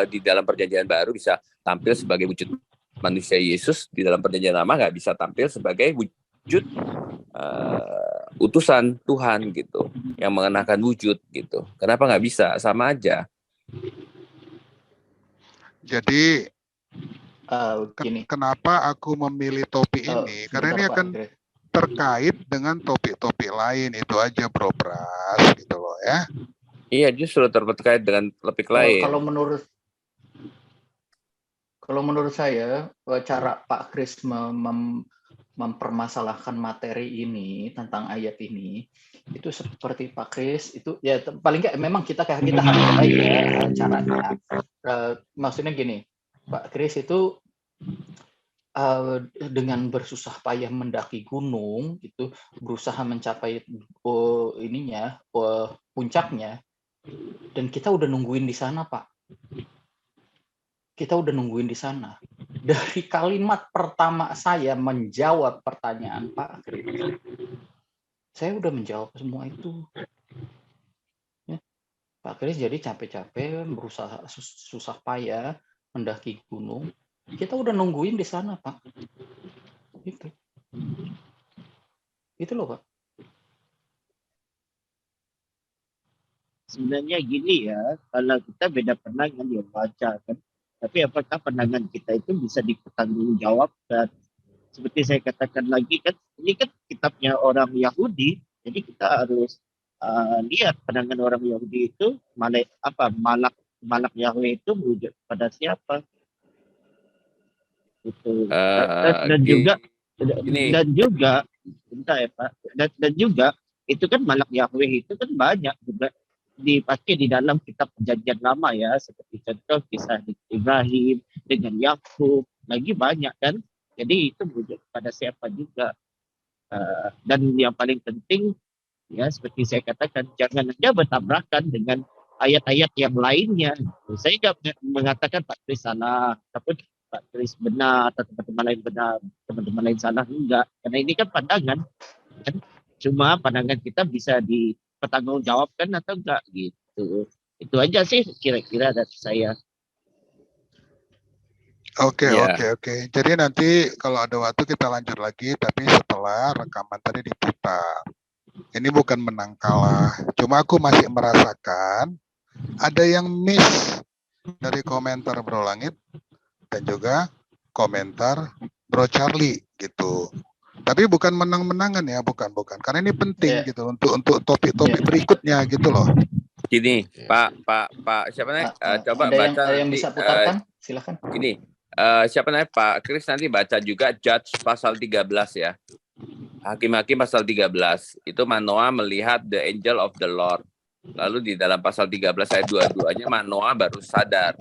di dalam Perjanjian Baru bisa tampil sebagai wujud manusia Yesus, di dalam Perjanjian Lama nggak bisa tampil sebagai wujud utusan Tuhan gitu, yang mengenakan wujud gitu. Kenapa nggak bisa? Sama aja. Jadi gini. Kenapa aku memilih topik ini? Karena ini akan terkait dengan topik-topik lain, itu aja Bro Pras gitu loh ya. Iya, justru terkait dengan topik lain. Kalau Kalau menurut saya cara Pak Kris mempermasalahkan materi ini tentang ayat ini itu seperti Pak Kris itu ya paling nggak memang kita hargai ya caranya. Maksudnya gini, Pak Kris itu dengan bersusah payah mendaki gunung itu berusaha mencapai puncaknya, dan kita udah nungguin di sana, Pak. Kita udah nungguin di sana. Dari kalimat pertama saya menjawab pertanyaan Pak Kris, saya udah menjawab semua itu. Ya. Pak Kris jadi capek-capek berusaha susah payah mendaki gunung. Kita udah nungguin di sana, Pak. Itu loh, Pak. Sebenarnya gini ya, kalau kita beda pandangan ya baca kan. Tapi apakah pandangan kita itu bisa dipertanggungjawabkan? Seperti saya katakan lagi kan, ini kan kitabnya orang Yahudi, jadi kita harus lihat pandangan orang Yahudi itu malak Yahweh itu merujuk pada siapa? Itu dan juga bentar ya Pak, dan juga itu kan malak Yahweh itu kan banyak juga dipakai di dalam kitab Perjanjian Lama ya, seperti contoh kisah Ibrahim dengan Yakub, lagi banyak kan. Jadi itu merujuk pada siapa juga. Dan yang paling penting ya seperti saya katakan, jangan saja bertabrakan dengan ayat-ayat yang lainnya. Saya tidak mengatakan Pak Kris salah, tapi Pak Kris benar atau teman-teman lain benar, teman-teman lain salah, enggak. Karena ini kan pandangan, kan? Cuma pandangan kita bisa dipertanggungjawabkan atau enggak gitu. Itu aja sih kira-kira dari saya. Oke. Jadi nanti kalau ada waktu kita lanjut lagi, tapi setelah rekaman tadi diputar. Ini bukan menang kalah, cuma aku masih merasakan ada yang miss dari komentar Bro Langit dan juga komentar Bro Charlie gitu. Tapi bukan menang-menangan ya, bukan. Karena ini penting gitu untuk topik-topik berikutnya gitu loh. Gini, Pak siapa namanya? Coba baca ada yang nanti, bisa putarkan, silakan. Gini, siapa namanya Pak Kris nanti baca juga Judge pasal 13 ya. Hakim-hakim pasal 13 itu Manoah melihat the angel of the Lord. Lalu di dalam pasal 13 ayat 22-nya Manoah baru sadar.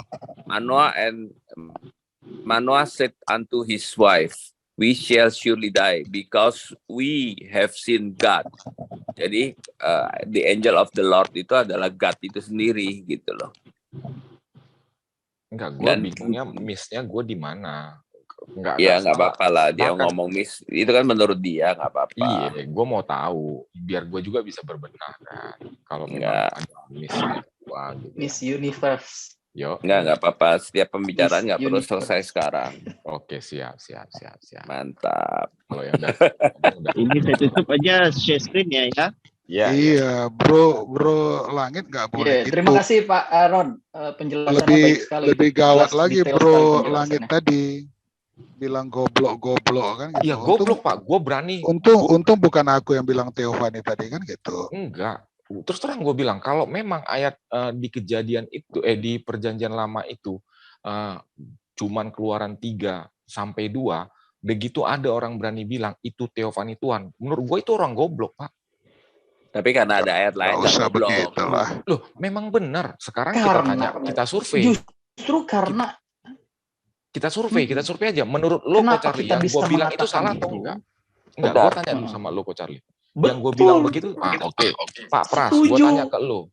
Manoah said unto his wife, we shall surely die because we have seen God. Jadi the angel of the Lord itu adalah God itu sendiri gitu loh. Enggak, gue bingungnya miss-nya gue di mana? Nggak apa-apa lah dia ngomong miss itu kan menurut dia nggak apa-apa. Iya, gue mau tahu biar gue juga bisa berbenah kan. Kalau memang ada miss gua, gitu. Miss Universe. Yo. Nggak apa-apa. Setiap pembicaraan nggak perlu selesai sekarang. Oke, siap. Mantap. Kalau yang udah ini saya tutup aja share screen ya. Iya, Bro Langit nggak boleh gitu. Terima kasih Pak Aaron, penjelasannya baik sekali. Lebih gawat lagi Bro Langit tadi bilang goblok kan gitu. Iya, goblok Pak, gue berani. Untung bukan aku yang bilang Theophany tadi kan gitu. Enggak. Terus terang gue bilang kalau memang ayat di kejadian itu di Perjanjian Lama itu cuman Keluaran 3 sampai 2, begitu ada orang berani bilang itu Theophany Tuhan. Menurut gue itu orang goblok, Pak. Tapi karena ada ayat lain nggak usah begitulah. Loh, memang benar. Sekarang kita tanya, kita survei. Justru karena kita survei aja. Menurut lo, Ko Charlie, yang gue bilang itu salah atau enggak? Enggak, gue tanya dulu sama lo, Ko Charlie. Yang gue bilang begitu, oke. Pak Pras, gue tanya ke lo.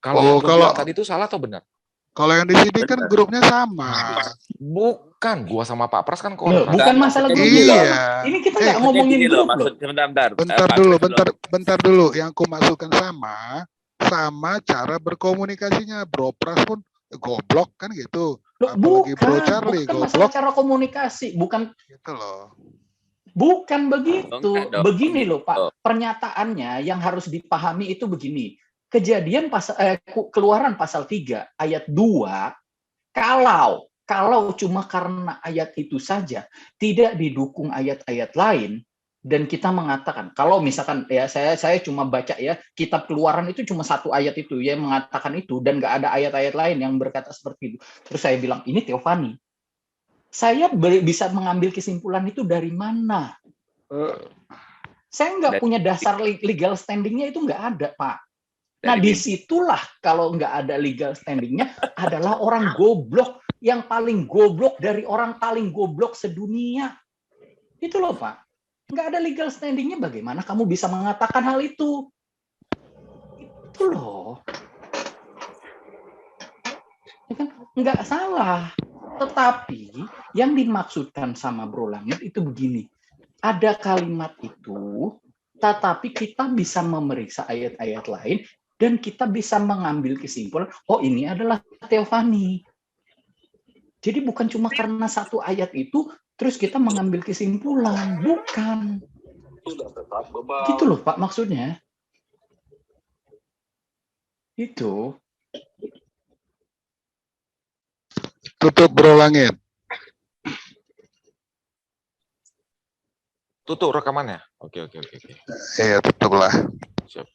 Kalau tadi itu salah atau benar? Kalau yang di sini kan grupnya sama. Bukan, gua sama Pak Pras kan kontrak. Bukan masalah grup. Iya. Ini kita nggak ngomongin grup loh. Bentar dulu. Yang aku masukkan sama cara berkomunikasinya. Bro Pras pun goblok kan gitu. Apalagi Bro Charlie bukan goblok. Masalah cara komunikasi, bukan gitu loh. Bukan begitu. Begini loh Pak, pernyataannya yang harus dipahami itu begini. Kejadian Keluaran pasal 3 ayat 2, kalau cuma karena ayat itu saja tidak didukung ayat-ayat lain, dan kita mengatakan kalau misalkan ya saya cuma baca ya kitab Keluaran itu cuma satu ayat itu ya mengatakan itu dan nggak ada ayat-ayat lain yang berkata seperti itu, terus saya bilang ini Theophany, Saya bisa mengambil kesimpulan itu dari mana? Saya nggak punya dasar legal standingnya, itu nggak ada, Pak. Nah, disitulah kalau nggak ada legal standingnya adalah orang goblok yang paling goblok dari orang paling goblok sedunia. Itu loh, Pak. Nggak ada legal standingnya, bagaimana kamu bisa mengatakan hal itu? Itu loh. Ya kan? Nggak salah. Tetapi yang dimaksudkan sama Bro Langit itu begini. Ada kalimat itu, tetapi kita bisa memeriksa ayat-ayat lain dan kita bisa mengambil kesimpulan, oh ini adalah teofani. Jadi bukan cuma karena satu ayat itu, terus kita mengambil kesimpulan. Bukan. Gitu loh Pak maksudnya. Itu. Tutup Bro Langit. Tutup rekamannya. Oke. Iya, tutuplah. Siap.